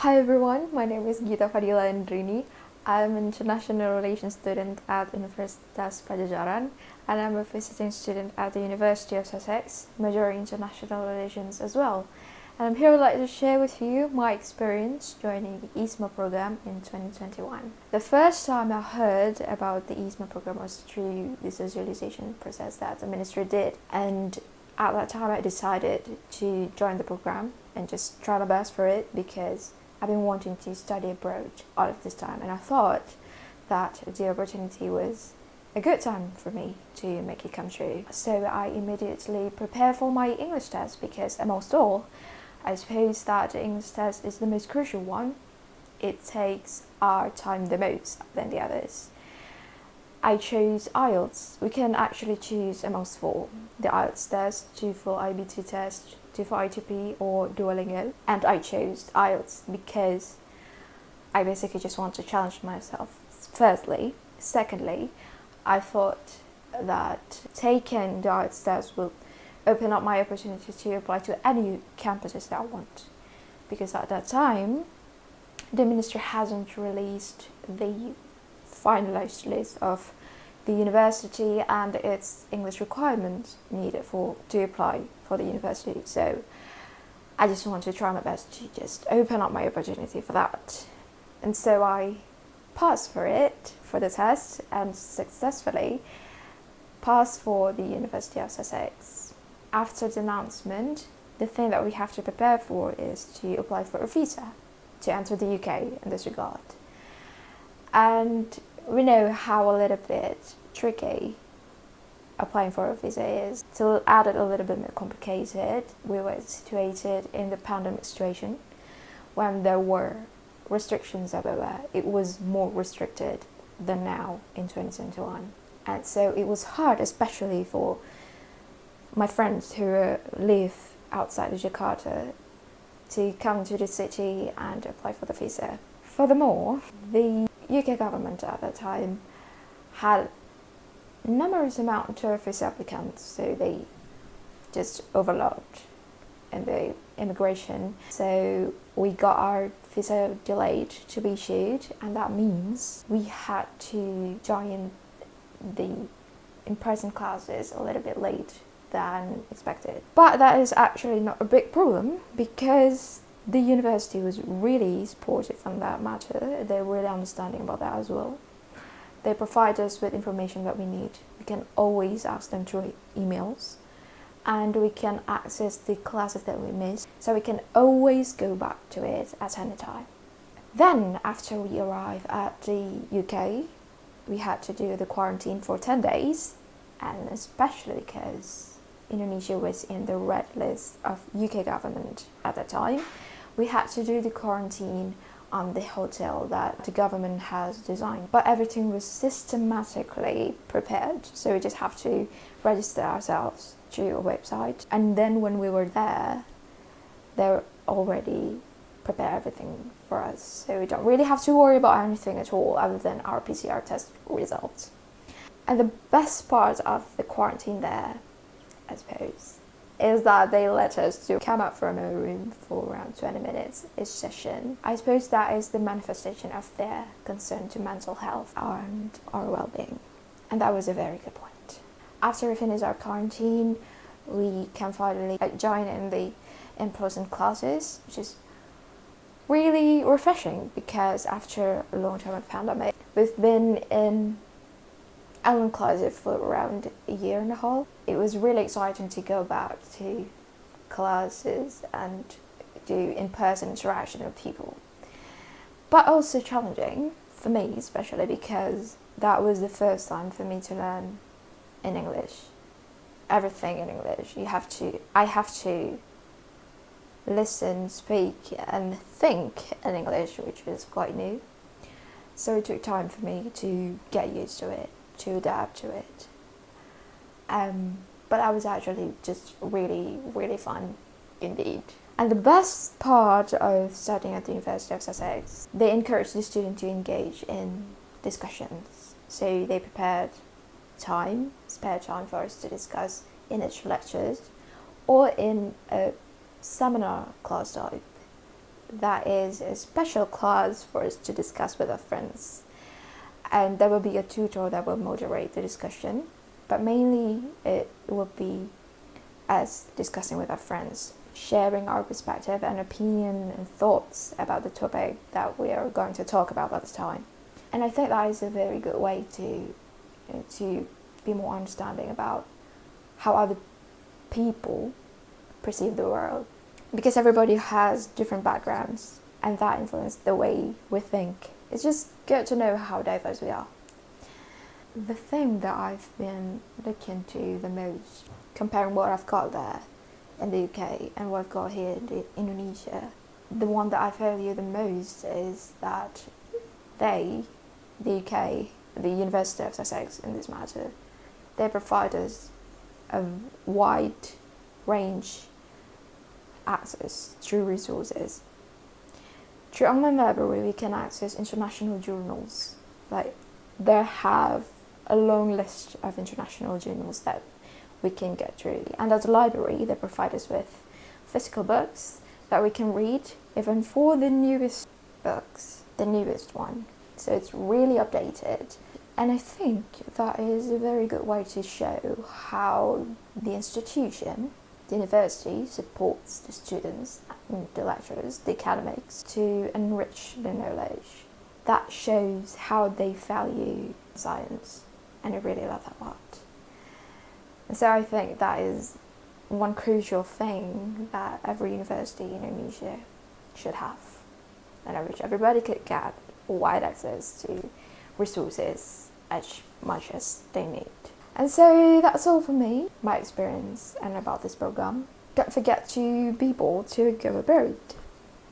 Hi everyone, my name is Gita Fadila Indrini. I'm an international relations student at Universitas Pajajaran and I'm a visiting student at the University of Sussex, majoring in international relations as well. And I'm here would like to share with you my experience joining the IISMA program in 2021. The first time I heard about the IISMA program was through the socialization process that the ministry did, and at that time I decided to join the program and just try my best for it because I've been wanting to study abroad all of this time, and I thought that the opportunity was a good time for me to make it come true. So I immediately prepared for my English test because, amongst all, I suppose that the English test is the most crucial one. It takes our time the most than the others. I chose IELTS. We can actually choose amongst four: the IELTS test, TOEFL IB2 test, TOEFL ITP, or Duolingo. And I chose IELTS because I basically just want to challenge myself, firstly. Secondly, I thought that taking the IELTS test will open up my opportunity to apply to any campuses that I want. Because at that time, the ministry hasn't released the finalized list of the university and its English requirements needed to apply for the university. So I just want to try my best to just open up my opportunity for that. And so I passed for the test, and successfully passed for the University of Sussex. After the announcement, the thing that we have to prepare for is to apply for a visa to enter the UK in this regard. And we know how a little bit tricky applying for a visa is. To add it a little bit more complicated, we were situated in the pandemic situation when there were restrictions everywhere. It was more restricted than now in 2021. And so it was hard, especially for my friends who live outside of Jakarta, to come to the city and apply for the visa. Furthermore, the UK government at that time had numerous amount of visa applicants, so they just overloaded in the immigration. So we got our visa delayed to be issued, and that means we had to join the in-person classes a little bit late than expected. But that is actually not a big problem because the university was really supportive on that matter. They're really understanding about that as well. They provide us with information that we need. We can always ask them through emails, and we can access the classes that we missed, so we can always go back to it at any time. Then, after we arrived at the UK, we had to do the quarantine for 10 days, and especially because Indonesia was in the red list of UK government at that time, we had to do the quarantine on the hotel that the government has designed. But everything was systematically prepared, so we just have to register ourselves through a website. And then when we were there, they already prepared everything for us, so we don't really have to worry about anything at all other than our PCR test results. And the best part of the quarantine there, I suppose, is that they let us to come out from a room for around 20 minutes each session. I suppose that is the manifestation of their concern to mental health and our well-being. And that was a very good point. After we finish our quarantine, we can finally join in the in-person classes, which is really refreshing because after a long time of pandemic, we've been in online classes for around a year and a half. It was really exciting to go back to classes and do in-person interaction with people. But also challenging for me, especially because that was the first time for me to learn in English. Everything in English. I have to listen, speak and think in English, which was quite new. So it took time for me to get used to it, to adapt to it. But that was actually just really, really fun indeed. And the best part of studying at the University of Sussex, they encourage the student to engage in discussions. So they prepared spare time for us to discuss in each lectures or in a seminar class type that is a special class for us to discuss with our friends. And there will be a tutor that will moderate the discussion, but mainly it will be us discussing with our friends, sharing our perspective and opinion and thoughts about the topic that we are going to talk about at the time. And I think that is a very good way to be more understanding about how other people perceive the world, because everybody has different backgrounds and that influences the way we think. It's just good to know how diverse we are. The thing that I've been looking to the most, comparing what I've got there in the UK and what I've got here in Indonesia, the one that I value the most is that the UK, the University of Sussex in this matter, they provide us a wide range access to resources. Through online library, we can access international journals. Like, they have a long list of international journals that we can get through. And at the library, they provide us with physical books that we can read, even for the newest books, the newest one. So it's really updated. And I think that is a very good way to show how the institution, the university, supports the students, the lecturers, the academics to enrich their knowledge. That shows how they value science, and I really love that part. And so I think that is one crucial thing that every university in Indonesia should have, and I wish everybody could get wide access to resources as much as they need. And so that's all for me, my experience and about this program. Don't forget to be bold to go abroad.